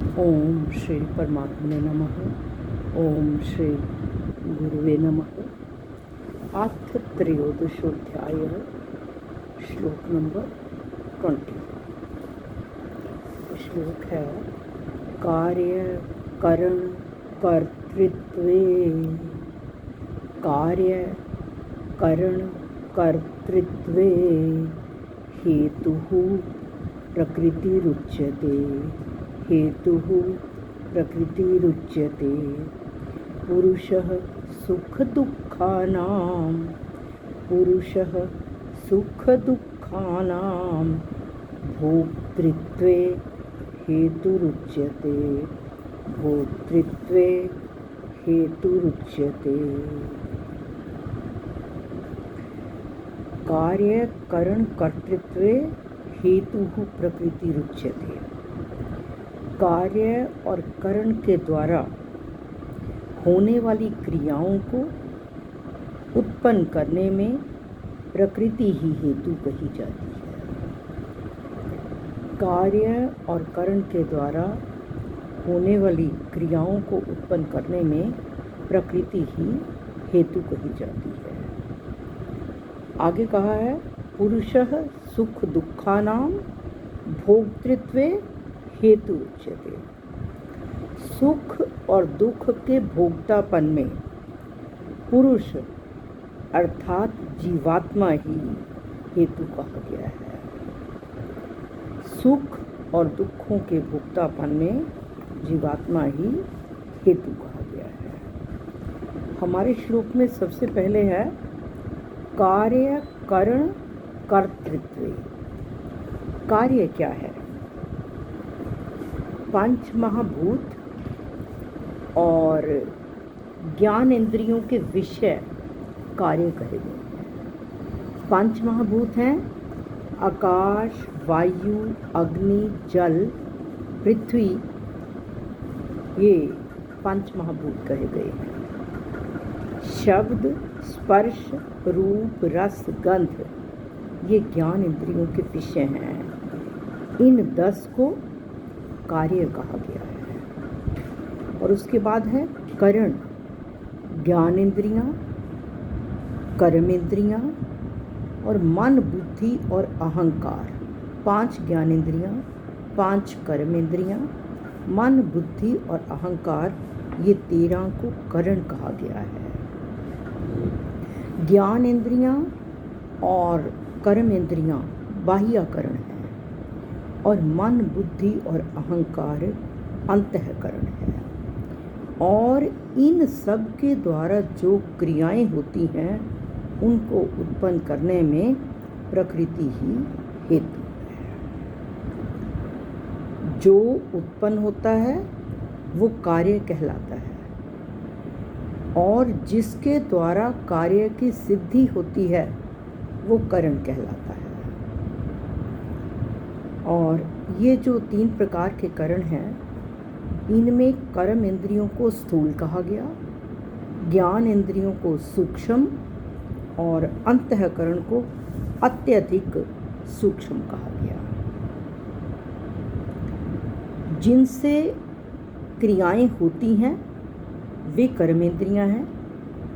ओम श्री परमात्मने नमः। ओम श्री गुरुवे नमः। अथ त्रयोदशोध्याय श्लोक नंबर 20। श्लोक है कार्य करण कर्तृत्वे। कार्य करण कर्तृत्वे हेतुः प्रकृतिरुच्यते। हेतुः प्रकृतिरुच्यते। पुरुषः सुखदुःखानां पुरुषः सुखदुःखानां भोक्तृत्वे हेतुरुच्यते। भोक्तृत्वे हेतुरुच्यते। कार्य करण कर्तृत्वे हेतुः प्रकृतिरुच्यते। कार्य और करण के द्वारा होने वाली क्रियाओं को उत्पन्न करने में प्रकृति ही हेतु कही जाती है। कार्य और करण के द्वारा होने वाली क्रियाओं को उत्पन्न करने में प्रकृति ही हेतु कही जाती है। आगे कहा है पुरुषः सुख दुःखानां भोक्तृत्वे हेतु उच्यते। सुख और दुख के भोक्तापन में पुरुष अर्थात जीवात्मा ही हेतु कहा गया है। सुख और दुखों के भोक्तापन में जीवात्मा ही हेतु कहा गया है। हमारे श्लोक में सबसे पहले है कार्य करण कर्तृत्व। कार्य क्या है? पंच महाभूत और ज्ञान इंद्रियों के विषय कार्य कहे गए हैं। पंच महाभूत हैं आकाश, वायु, अग्नि, जल, पृथ्वी। ये पंच महाभूत कहे गए हैं। शब्द, स्पर्श, रूप, रस, गंध ये ज्ञान इंद्रियों के विषय हैं। इन 10 को कार्य कहा गया है। और उसके बाद है करण, ज्ञान इंद्रियां, कर्म इंद्रियां और मन, बुद्धि और अहंकार। 5 ज्ञान इंद्रियां, 5 कर्म इंद्रियां, मन, बुद्धि और अहंकार ये 13 को करण कहा गया है। ज्ञान इंद्रियां और कर्म इंद्रियां बाह्यकरण है और मन, बुद्धि और अहंकार अंतःकरण है। और इन सब के द्वारा जो क्रियाएं होती हैं उनको उत्पन्न करने में प्रकृति ही हेतु है। जो उत्पन्न होता है वो कार्य कहलाता है और जिसके द्वारा कार्य की सिद्धि होती है वो करण कहलाता है। और ये जो 3 प्रकार के करण हैं इनमें कर्म इंद्रियों को स्थूल कहा गया, ज्ञान इंद्रियों को सूक्ष्म और अंतःकरण को अत्यधिक सूक्ष्म कहा गया। जिनसे क्रियाएं होती हैं वे कर्म इंद्रियां हैं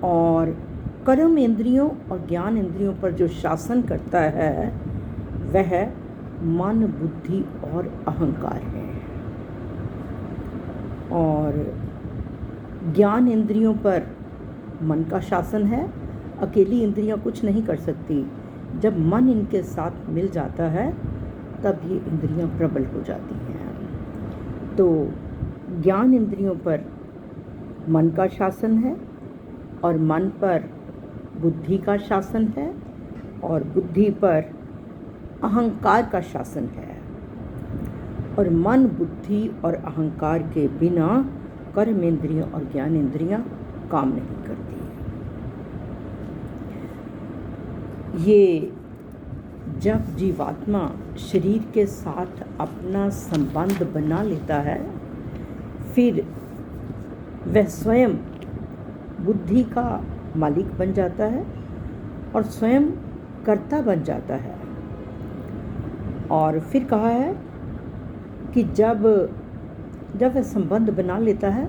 और कर्म इंद्रियों और ज्ञान इंद्रियों पर जो शासन करता है वह मन, बुद्धि और अहंकार है। और ज्ञान इंद्रियों पर मन का शासन है। अकेली इंद्रियां कुछ नहीं कर सकती। जब मन इनके साथ मिल जाता है तब ये इंद्रियां प्रबल हो जाती हैं। तो ज्ञान इंद्रियों पर मन का शासन है और मन पर बुद्धि का शासन है और बुद्धि पर अहंकार का शासन है। और मन, बुद्धि और अहंकार के बिना कर्म इंद्रियां और ज्ञान इंद्रियां काम नहीं करती। ये जब जीवात्मा शरीर के साथ अपना संबंध बना लेता है फिर वह स्वयं बुद्धि का मालिक बन जाता है और स्वयं कर्ता बन जाता है। और फिर कहा है कि जब जब वह संबंध बना लेता है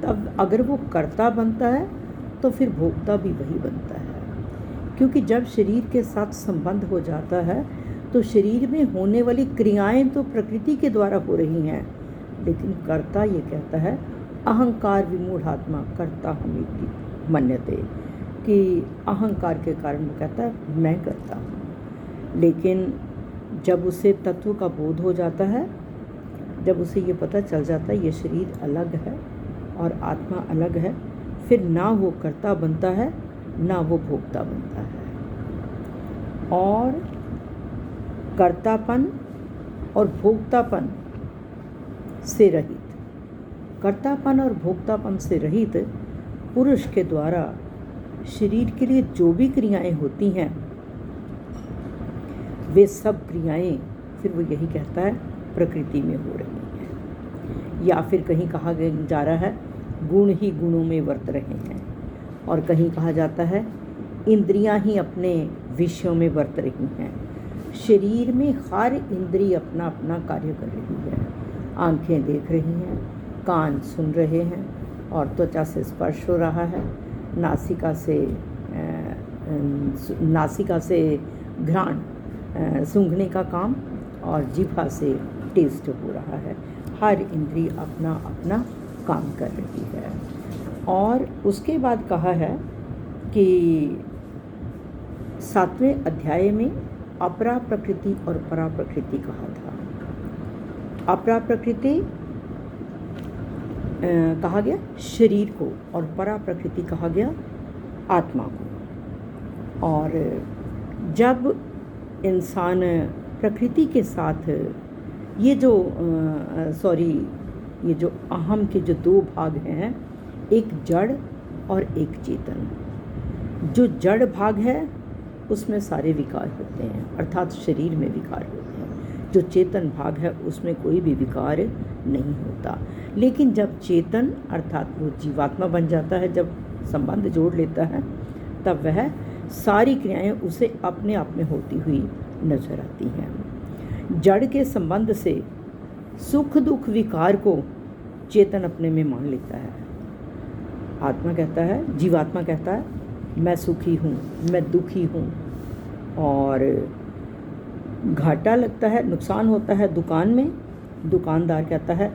तब अगर वो कर्ता बनता है तो फिर भोक्ता भी वही बनता है, क्योंकि जब शरीर के साथ संबंध हो जाता है तो शरीर में होने वाली क्रियाएं तो प्रकृति के द्वारा हो रही हैं, लेकिन कर्ता ये कहता है अहंकार विमूढ़ात्मा कर्ता हमें मन्यते, कि अहंकार के कारण वो कहता है मैं करता हूँ। लेकिन जब उसे तत्व का बोध हो जाता है, जब उसे ये पता चल जाता है ये शरीर अलग है और आत्मा अलग है, फिर ना वो कर्ता बनता है ना वो भोक्ता बनता है। और कर्तापन और भोक्तापन से रहित, कर्तापन और भोक्तापन से रहित पुरुष के द्वारा शरीर के लिए जो भी क्रियाएं होती हैं वे सब क्रियाएं फिर वो यही कहता है प्रकृति में हो रही हैं, या फिर कहीं कहा जा रहा है गुण ही गुणों में वर्त रहे हैं, और कहीं कहा जाता है इंद्रियां ही अपने विषयों में वर्त रही हैं। शरीर में हर इंद्रिय अपना अपना कार्य कर रही है। आंखें देख रही हैं, कान सुन रहे हैं, और त्वचा से स्पर्श हो रहा है, नासिका से घ्राण सूंघने का काम, और जिह्वा से टेस्ट हो रहा है। हर इंद्रिय अपना अपना काम कर रही है। और उसके बाद कहा है कि 7वें अध्याय में अपरा प्रकृति और परा प्रकृति कहा था। अपरा प्रकृति कहा गया शरीर को, और परा प्रकृति कहा गया आत्मा को। और जब इंसान प्रकृति के साथ ये जो अहम के जो दो भाग हैं, एक जड़ और एक चेतन। जो जड़ भाग है उसमें सारे विकार होते हैं, अर्थात शरीर में विकार होते हैं। जो चेतन भाग है उसमें कोई भी विकार नहीं होता। लेकिन जब चेतन अर्थात वो जीवात्मा बन जाता है, जब संबंध जोड़ लेता है, तब वह सारी क्रियाएं उसे अपने आप में होती हुई नजर आती हैं। जड़ के संबंध से सुख दुख विकार को चेतन अपने में मान लेता है। आत्मा कहता है, जीवात्मा कहता है मैं सुखी हूँ, मैं दुखी हूँ, और घाटा लगता है, नुकसान होता है दुकान में, दुकानदार कहता है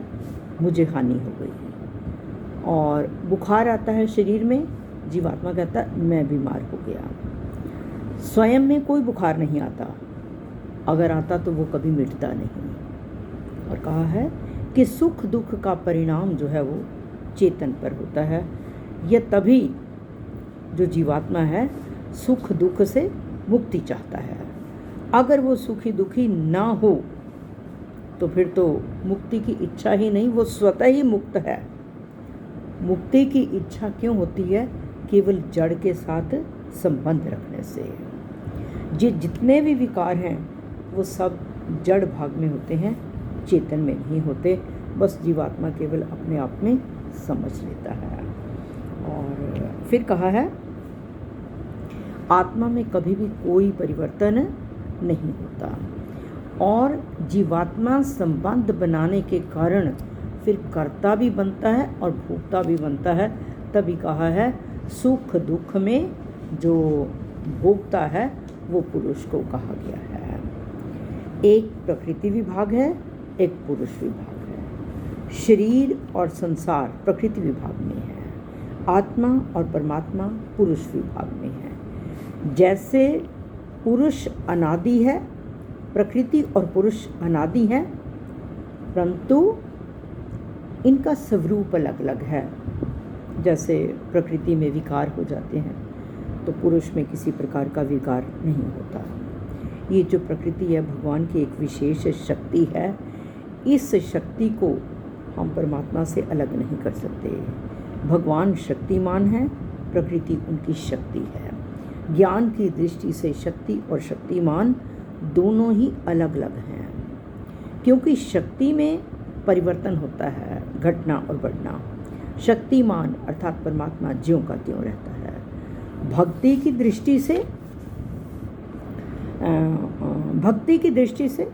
मुझे हानि हो गई है। और बुखार आता है शरीर में, जीवात्मा कहता है मैं बीमार हो गया। स्वयं में कोई बुखार नहीं आता, अगर आता तो वो कभी मिटता नहीं। और कहा है कि सुख दुख का परिणाम जो है वो चेतन पर होता है। यह तभी जो जीवात्मा है सुख दुख से मुक्ति चाहता है। अगर वो सुखी दुखी ना हो तो फिर तो मुक्ति की इच्छा ही नहीं, वो स्वतः ही मुक्त है। मुक्ति की इच्छा क्यों होती है? केवल जड़ के साथ संबंध रखने से। जितने भी विकार हैं वो सब जड़ भाग में होते हैं, चेतन में नहीं होते। बस जीवात्मा केवल अपने आप में समझ लेता है। और फिर कहा है आत्मा में कभी भी कोई परिवर्तन नहीं होता, और जीवात्मा संबंध बनाने के कारण फिर कर्ता भी बनता है और भोक्ता भी बनता है। तभी कहा है सुख दुख में जो भोक्ता है वो पुरुष को कहा गया है। एक प्रकृति विभाग है, एक पुरुष विभाग है। शरीर और संसार प्रकृति विभाग में है, आत्मा और परमात्मा पुरुष विभाग में है। जैसे पुरुष अनादि है, प्रकृति और पुरुष अनादि है, परंतु इनका स्वरूप अलग अलग है। जैसे प्रकृति में विकार हो जाते हैं तो पुरुष में किसी प्रकार का विकार नहीं होता। ये जो प्रकृति है भगवान की एक विशेष शक्ति है। इस शक्ति को हम परमात्मा से अलग नहीं कर सकते। भगवान शक्तिमान है, प्रकृति उनकी शक्ति है। ज्ञान की दृष्टि से शक्ति और शक्तिमान दोनों ही अलग अलग हैं, क्योंकि शक्ति में परिवर्तन होता है, घटना और बढ़ना। शक्तिमान अर्थात परमात्मा ज्यों का त्यों रहता है। भक्ति की दृष्टि से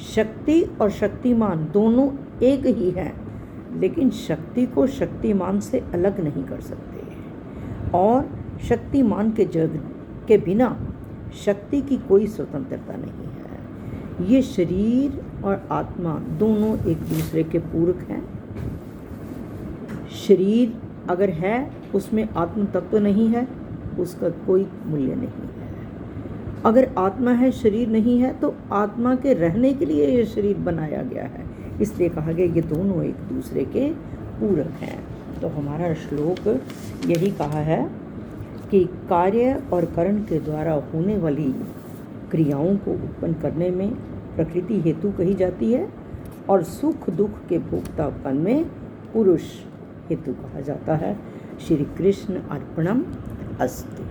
शक्ति और शक्तिमान दोनों एक ही हैं, लेकिन शक्ति को शक्तिमान से अलग नहीं कर सकते और शक्तिमान के बिना शक्ति की कोई स्वतंत्रता नहीं है। ये शरीर और आत्मा दोनों एक दूसरे के पूरक हैं। शरीर अगर है उसमें आत्म तत्व नहीं है, उसका कोई मूल्य नहीं है। अगर आत्मा है शरीर नहीं है तो आत्मा के रहने के लिए ये शरीर बनाया गया है, इसलिए कहा गया ये दोनों एक दूसरे के पूरक हैं। तो हमारा श्लोक यही कहा है कि कार्य और करण के द्वारा होने वाली क्रियाओं को उत्पन्न करने में प्रकृति हेतु कही जाती है और सुख दुख के भोक्तापन में पुरुष हेतु कहा जाता है। श्री कृष्ण अर्पणम अस्तु।